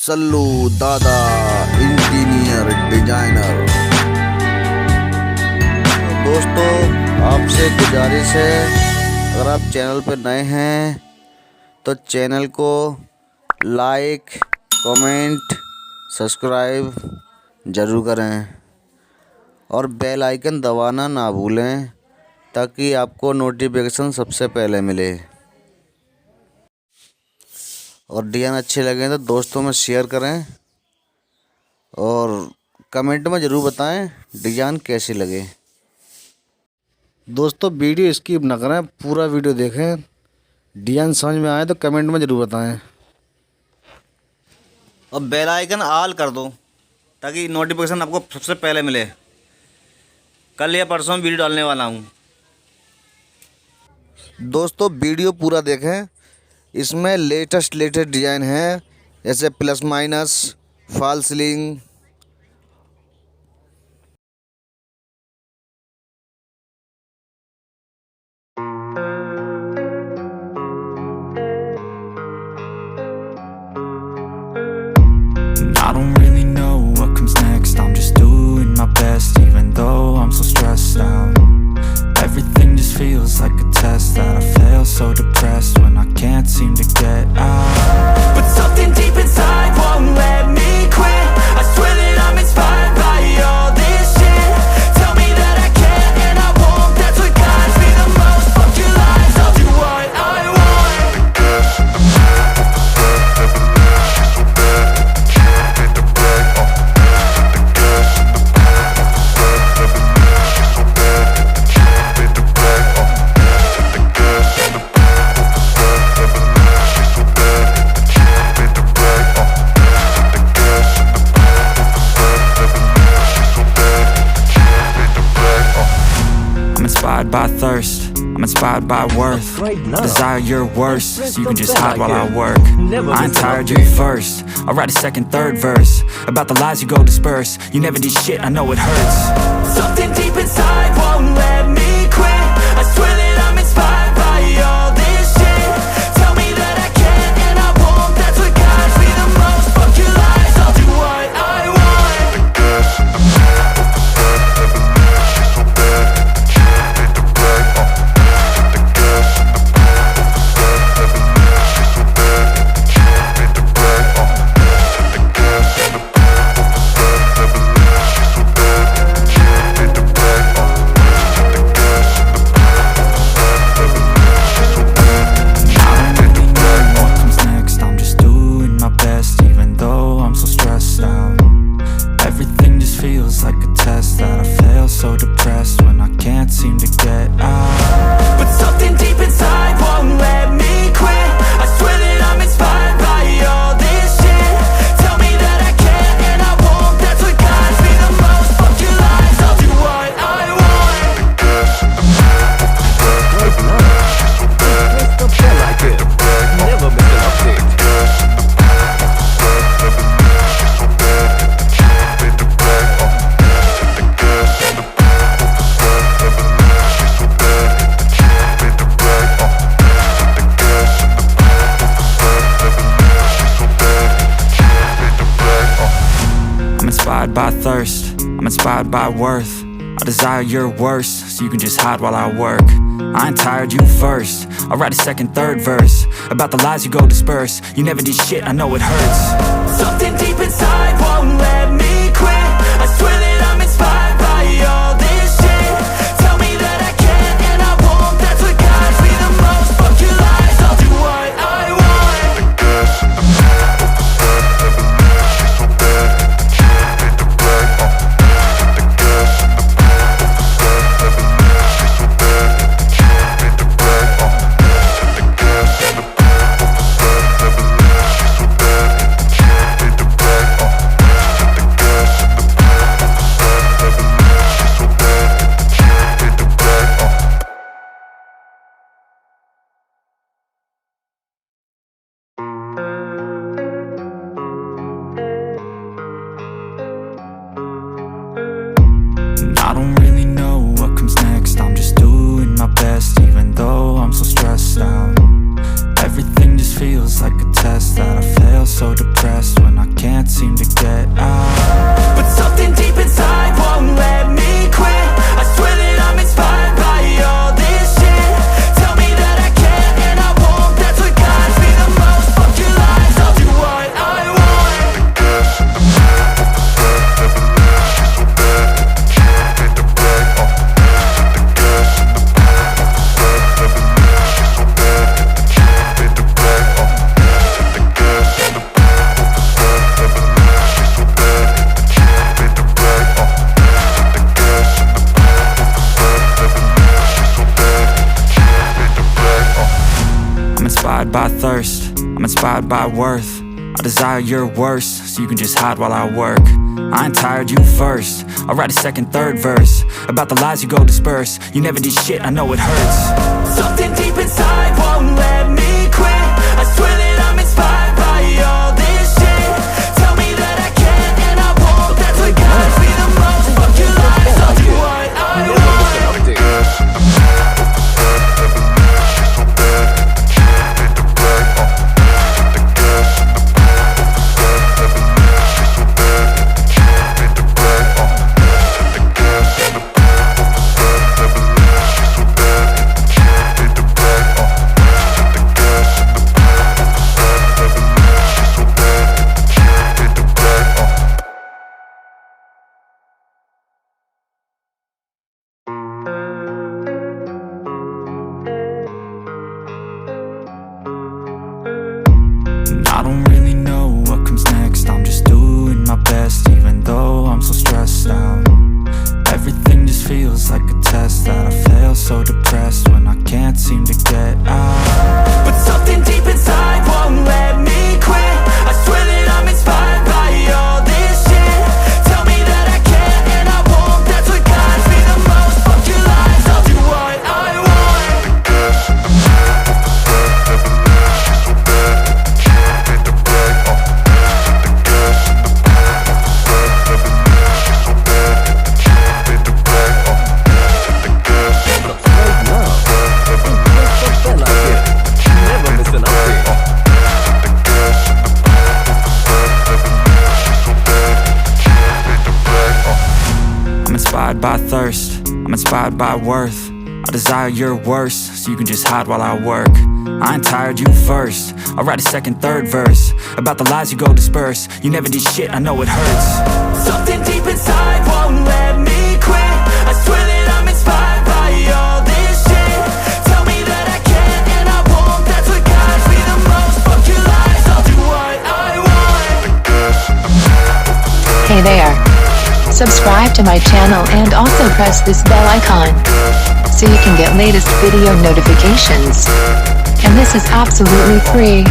सल्लू दादा engineer designer. दोस्तों आपसे गुजारिश है, अगर आप चैनल पर नए हैं तो चैनल को लाइक कमेंट सब्सक्राइब ज़रूर करें और बेल आइकन दबाना ना भूलें ताकि आपको नोटिफिकेशन सबसे पहले मिले। और डिज़ाइन अच्छे लगे तो दोस्तों में शेयर करें और कमेंट में ज़रूर बताएं डिज़ाइन कैसी लगे। दोस्तों वीडियो स्किप ना करें, पूरा वीडियो देखें। डिज़ाइन समझ में आए तो कमेंट में ज़रूर बताएं और बेल आइकन ऑल कर दो ताकि नोटिफिकेशन आपको सबसे पहले मिले। कल या परसों वीडियो डालने वाला हूँ। दोस्तों वीडियो पूरा देखें, इसमें लेटेस्ट डिज़ाइन है, जैसे plus minus, fall ceiling. I don't really know what comes next. I'm just doing my best, even though I'm so stressed out. Everything just feels like a test that I fail, so depressed when I can't seem to get out. But something deep inside won't let me quit. I swear that I'm inspired by all this shit. Tell me that I can and I won't. That's what guides me the most. Fuck your lies, I'll do what I want. Inspired by thirst, I'm inspired by worth. I desire your worst, so you can just hide while I work. I ain't tired, you first. I'll write a second, third verse about the lies you go disperse. You never did shit, I know it hurts. Something deep inside won't let me quit. I swear that I'm inspired by all this shit. Tell me that I can and I won't. That's what guides me the most. Fuck your lies, I'll do what I want. By thirst, I'm inspired by worth. I desire your worst, so you can just hide while I work. I ain't tired, you first. I'll write a second, third verse about the lies you go disperse. You never did shit, I know it hurts. Something deep inside won't let me quit. I swear that I'm inspired by all this shit. Tell me that I can and I won't. That's what guides me the most. Fuck your lies, I'll do what I want. inspired by thirst, I'm inspired by worth. I desire your worst, so you can just hide while I work. I ain't tired, you first. I'll write a second, third verse about the lies you go disperse. You never did shit, I know it hurts. Something deep inside won't let me quit. I swear that I'm inspired by all this shit. Tell me that I can and I won't. That's what guides me the most. Fuck your lies, I'll do what I want. I don't really know what comes next. I'm just doing my best, even though I'm so stressed out. Everything just feels like a test that I fail, so depressed when I can't seem to get out. But something deep inside won't let me quit. I swear that I'm inspired by all this shit. Tell me that I can and I won't. That's what guides me the most. Fuck your lies, I'll do what I want. Inspired by thirst, I'm inspired by worth. I desire your worst, so you can just hide while I work. I ain't tired, you first. I'll write a second, third verse about the lies you go disperse. You never did shit, I know it hurts. Something deep inside won't let me quit. I swear that I'm inspired by all this shit. Tell me that I can and I won't. That's what guides me the most. Fuck your lies, I'll do what I want. Hey there. Subscribe to my channel and also press this bell icon so you can get latest video notifications. And this is absolutely free.